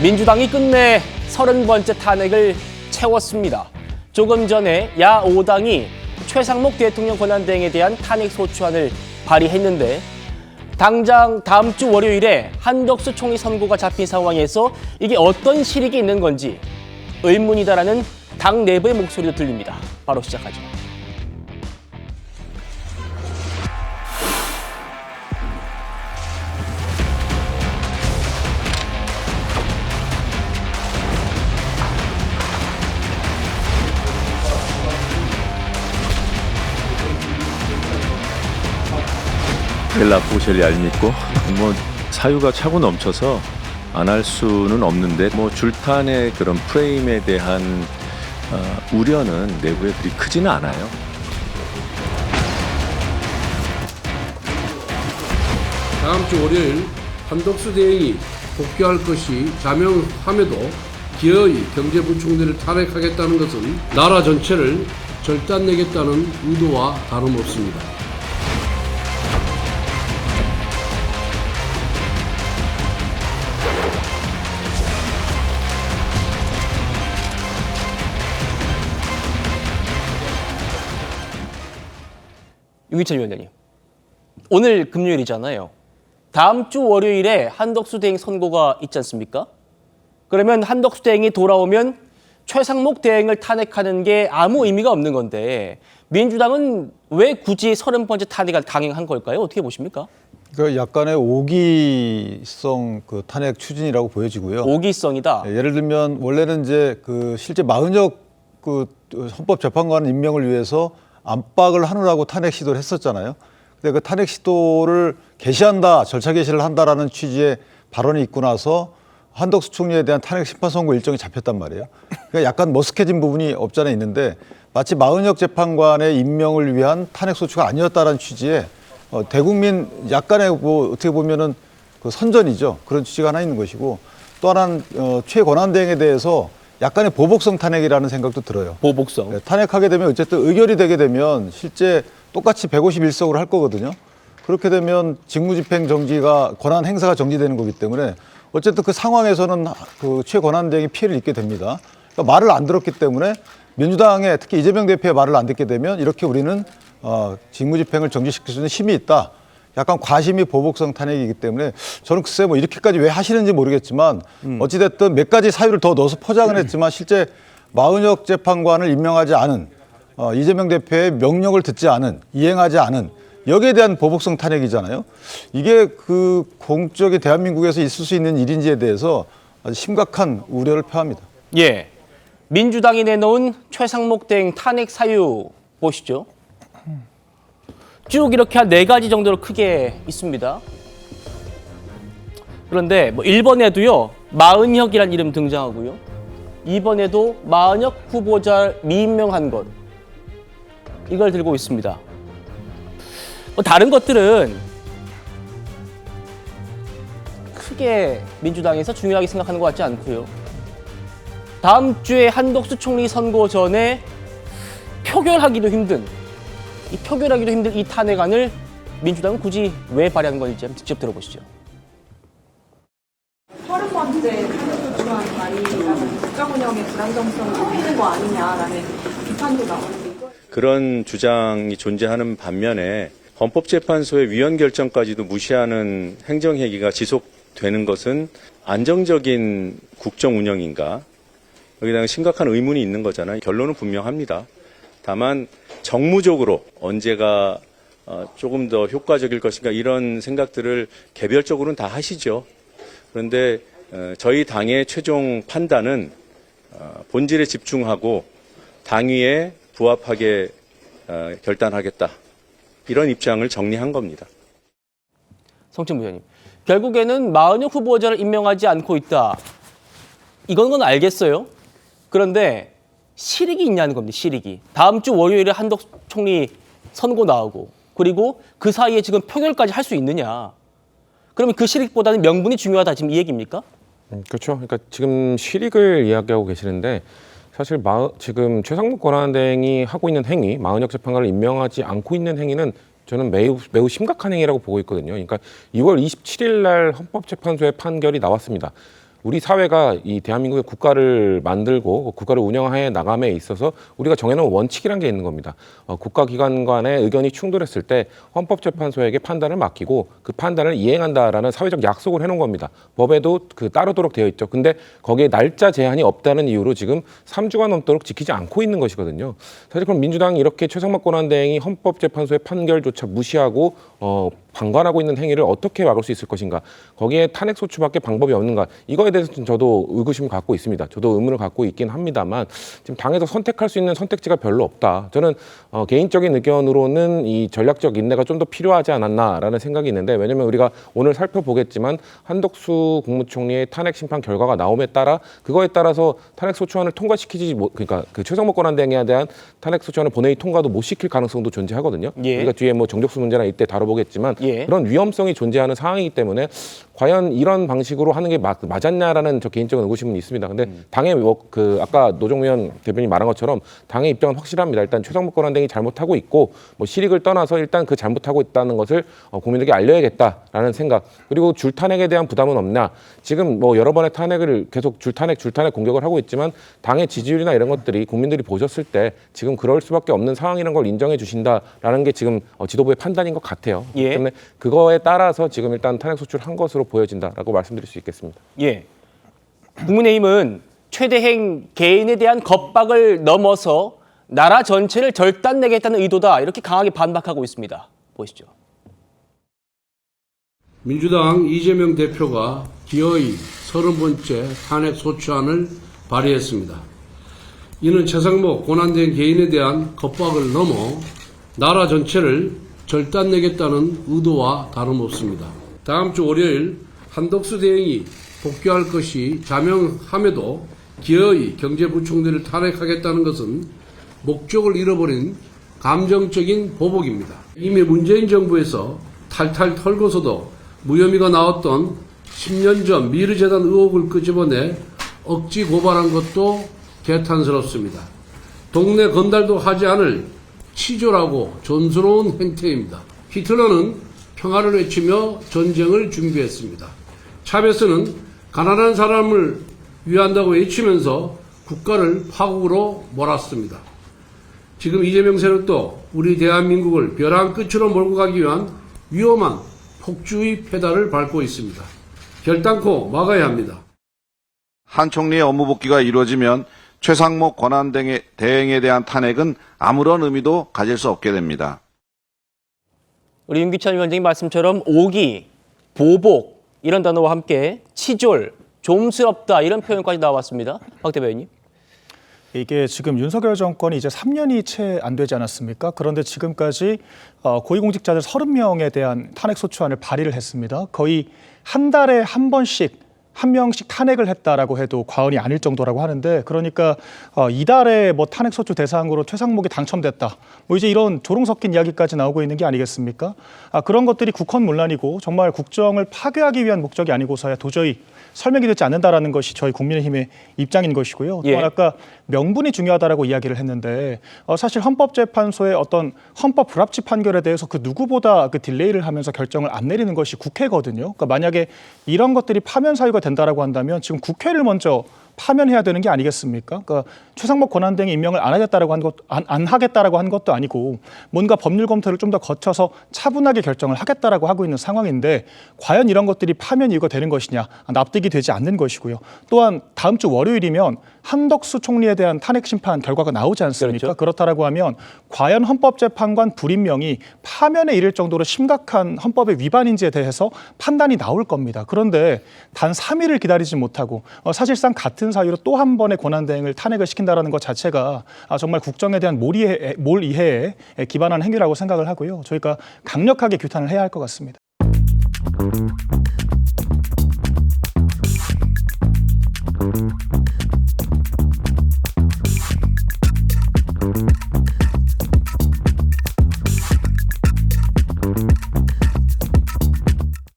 민주당이 끝내 30번째 탄핵을 채웠습니다. 조금 전에 야5당이 최상목 대통령 권한대행에 대한 탄핵 소추안을 발의했는데 당장 다음 주 월요일에 한덕수 총리 선고가 잡힌 상황에서 이게 어떤 실익이 있는 건지 의문이다라는 당 내부의 목소리도 들립니다. 바로 시작하죠. 벨라프 젤리 얄밉고 사유가 차고 넘쳐서 안 할 수는 없는데 줄탄의 그런 프레임에 대한 우려는 내부에 그리 크지는 않아요. 다음 주 월요일 한덕수 대행이 복귀할 것이 자명함에도 기어이 경제부총리를 탄핵하겠다는 것은 나라 전체를 절단내겠다는 의도와 다름없습니다. 유기철 위원장님, 오늘 금요일이잖아요. 다음 주 월요일에 한덕수 대행 선고가 있지 않습니까? 그러면 한덕수 대행이 돌아오면 최상목 대행을 탄핵하는 게 아무 의미가 없는 건데 민주당은 왜 굳이 30번째 탄핵을 강행한 걸까요? 어떻게 보십니까? 그 약간의 오기성 탄핵 추진이라고 보여지고요. 오기성이다. 예를 들면 원래는 이제 실제 마은혁 헌법재판관 임명을 위해서 압박을 하느라고 탄핵 시도를 했었잖아요. 근데 그 탄핵 시도를 개시한다, 절차 개시를 한다라는 취지의 발언이 있고 나서 한덕수 총리에 대한 탄핵 심판 선고 일정이 잡혔단 말이에요. 그러니까 약간 머쓱해진 부분이 없지 않아 있는데 마치 마은혁 재판관의 임명을 위한 탄핵 소추가 아니었다라는 취지의 대국민 약간의 어떻게 보면은 선전이죠. 그런 취지가 하나 있는 것이고 또 하나는 최권한대행에 대해서 약간의 보복성 탄핵이라는 생각도 들어요. 보복성. 네, 탄핵하게 되면 어쨌든 의결이 되게 되면 실제 똑같이 151석으로 할 거거든요. 그렇게 되면 직무집행 정지가 권한 행사가 정지되는 거기 때문에 어쨌든 그 상황에서는 최권한대행이 피해를 입게 됩니다. 그러니까 말을 안 들었기 때문에 민주당의 특히 이재명 대표의 말을 안 듣게 되면 이렇게 우리는 직무집행을 정지시킬 수 있는 힘이 있다. 약간 과심이 보복성 탄핵이기 때문에 저는 글쎄 이렇게까지 왜 하시는지 모르겠지만 어찌됐든 몇 가지 사유를 더 넣어서 포장을 했지만 실제 마은혁 재판관을 임명하지 않은 이재명 대표의 명령을 듣지 않은 이행하지 않은 여기에 대한 보복성 탄핵이잖아요. 이게 공적인 대한민국에서 있을 수 있는 일인지에 대해서 아주 심각한 우려를 표합니다. 예, 민주당이 내놓은 최상목 대행 탄핵 사유 보시죠. 쭉 이렇게 한 4가지 정도로 크게 있습니다. 그런데 1번에도요, 마은혁이라는 이름 등장하고요. 2번에도 마은혁 후보자를 미임명한 것. 이걸 들고 있습니다. 다른 것들은 크게 민주당에서 중요하게 생각하는 것 같지 않고요. 다음 주에 한덕수 총리 선고 전에 표결하기도 힘든 이 탄핵안을 민주당은 굳이 왜 발의한 건지 직접 들어보시죠. 30번째 탄핵소추안 발의라는 국정 운영의 불안정성을 높이는 거 아니냐라는 비판도 나오는데 그런 주장이 존재하는 반면에 헌법재판소의 위헌 결정까지도 무시하는 행정행위가 지속되는 것은 안정적인 국정 운영인가? 여기에 대한 심각한 의문이 있는 거잖아요. 결론은 분명합니다. 다만 정무적으로 언제가 조금 더 효과적일 것인가 이런 생각들을 개별적으로는 다 하시죠. 그런데 저희 당의 최종 판단은 본질에 집중하고 당위에 부합하게 결단하겠다. 이런 입장을 정리한 겁니다. 성춘 부장님, 결국에는 마은혁 후보자를 임명하지 않고 있다. 이건 알겠어요. 그런데 실익이 있냐는 겁니다. 실익이. 다음 주 월요일에 한덕수 총리 선고 나오고 그리고 그 사이에 지금 표결까지 할 수 있느냐. 그러면 그 실익보다는 명분이 중요하다. 지금 이 얘기입니까? 그렇죠. 그러니까 지금 실익을 이야기하고 계시는데 사실 지금 최상목 권한대행이 하고 있는 행위, 마은혁 재판관을 임명하지 않고 있는 행위는 저는 매우 심각한 행위라고 보고 있거든요. 그러니까 2월 27일 날 헌법재판소의 판결이 나왔습니다. 우리 사회가 이 대한민국의 국가를 만들고 국가를 운영해 나감에 있어서 우리가 정해놓은 원칙이란 게 있는 겁니다. 국가기관 간의 의견이 충돌했을 때 헌법재판소에게 판단을 맡기고 그 판단을 이행한다라는 사회적 약속을 해놓은 겁니다. 법에도 그 따르도록 되어 있죠. 근데 거기에 날짜 제한이 없다는 이유로 지금 3주가 넘도록 지키지 않고 있는 것이거든요. 사실 그럼 민주당이 이렇게 최상목 권한대행이 헌법재판소의 판결조차 무시하고 방관하고 있는 행위를 어떻게 막을 수 있을 것인가? 거기에 탄핵 소추밖에 방법이 없는가? 이거에 대해서는 저도 의구심을 갖고 있습니다. 저도 의문을 갖고 있긴 합니다만 지금 당에서 선택할 수 있는 선택지가 별로 없다. 저는 개인적인 의견으로는 이 전략적 인내가 좀 더 필요하지 않았나라는 생각이 있는데, 왜냐하면 우리가 오늘 살펴보겠지만 한덕수 국무총리의 탄핵 심판 결과가 나옴에 따라 그거에 따라서 탄핵 소추안을 통과시키지 그러니까 그 최상목 권한대행에 대한 탄핵 소추안을 본회의 통과도 못 시킬 가능성도 존재하거든요. 예. 우리가 뒤에 뭐 정족수 문제나 이때 다뤄보겠지만 예. 그런 위험성이 존재하는 상황이기 때문에 과연 이런 방식으로 하는 게 맞았냐라는 저 개인적인 의구심은 있습니다. 근데 당의 그 아까 노정면 대변인 말한 것처럼 당의 입장은 확실합니다. 일단 최상목 권한대행이 잘못하고 있고 뭐 실익을 떠나서 일단 그 잘못하고 있다는 것을 국민에게 알려야겠다라는 생각. 그리고 줄탄핵에 대한 부담은 없나? 지금 뭐 여러 번의 탄핵을 계속 줄탄핵 공격을 하고 있지만 당의 지지율이나 이런 것들이 국민들이 보셨을 때 지금 그럴 수밖에 없는 상황이라는 걸 인정해 주신다라는 게 지금 지도부의 판단인 것 같아요. 예. 때문에 그거에 따라서 지금 일단 탄핵 소추를 한 것으로 보여진다라고 말씀드릴 수 있겠습니다. 예. 국민의힘은 최대행 개인에 대한 겁박을 넘어서 나라 전체를 절단내겠다는 의도다, 이렇게 강하게 반박하고 있습니다. 보시죠. 민주당 이재명 대표가 기어이 30번째 탄핵 소추안을 발의했습니다. 이는 최상목 권한대행 개인에 대한 겁박을 넘어 나라 전체를 절단내겠다는 의도와 다름없습니다. 다음 주 월요일 한덕수 대행이 복귀할 것이 자명함에도 기어이 경제부총리를 탄핵하겠다는 것은 목적을 잃어버린 감정적인 보복입니다. 이미 문재인 정부에서 탈탈 털고서도 무혐의가 나왔던 10년 전 미르재단 의혹을 끄집어내 억지 고발한 것도 개탄스럽습니다. 동네 건달도 하지 않을 치졸하고 존스러운 행태입니다. 히틀러는 평화를 외치며 전쟁을 준비했습니다. 차베스는 가난한 사람을 위한다고 외치면서 국가를 파국으로 몰았습니다. 지금 이재명 세력도 우리 대한민국을 벼랑 끝으로 몰고 가기 위한 위험한 폭주의 페달을 밟고 있습니다. 결단코 막아야 합니다. 한 총리의 업무 복귀가 이루어지면 최상목 권한대행에 대한 탄핵은 아무런 의미도 가질 수 없게 됩니다. 우리 윤기찬 위원장님 말씀처럼 오기, 보복 이런 단어와 함께 치졸, 좀스럽다 이런 표현까지 나왔습니다. 박 대변인님. 이게 지금 윤석열 정권이 이제 3년이 채 안 되지 않았습니까? 그런데 지금까지 고위공직자들 30명에 대한 탄핵 소추안을 발의를 했습니다. 거의 한 달에 한 번씩 한 명씩 탄핵을 했다라고 해도 과언이 아닐 정도라고 하는데, 그러니까 이달에 뭐 탄핵 소추 대상으로 최상목이 당첨됐다, 뭐 이제 이런 조롱 섞인 이야기까지 나오고 있는 게 아니겠습니까? 그런 것들이 국헌문란이고 정말 국정을 파괴하기 위한 목적이 아니고서야 도저히 설명이 되지 않는다라는 것이 저희 국민의힘의 입장인 것이고요. 예. 또한 아까 명분이 중요하다라고 이야기를 했는데 사실 헌법재판소의 어떤 헌법 불합치 판결에 대해서 그 누구보다 그 딜레이를 하면서 결정을 안 내리는 것이 국회거든요. 그러니까 만약에 이런 것들이 파면 사유가 된다라고 한다면 지금 국회를 먼저 파면해야 되는 게 아니겠습니까? 그러니까 최상목 권한대행이 임명을 안 하겠다라고 한 것도 아니고 뭔가 법률 검토를 좀 더 거쳐서 차분하게 결정을 하겠다라고 하고 있는 상황인데, 과연 이런 것들이 파면 이유가 되는 것이냐, 납득이 되지 않는 것이고요. 또한 다음 주 월요일이면 한덕수 총리에 대한 탄핵 심판 결과가 나오지 않습니까? 그렇죠. 그렇다라고 하면 과연 헌법재판관 불임명이 파면에 이를 정도로 심각한 헌법의 위반인지에 대해서 판단이 나올 겁니다. 그런데 단 3일을 기다리지 못하고 사실상 같은 사유로 또 한 번의 권한대행을 탄핵을 시킨다는 것 자체가 정말 국정에 대한 몰이해에 기반한 행위라고 생각을 하고요. 저희가 강력하게 규탄을 해야 할 것 같습니다.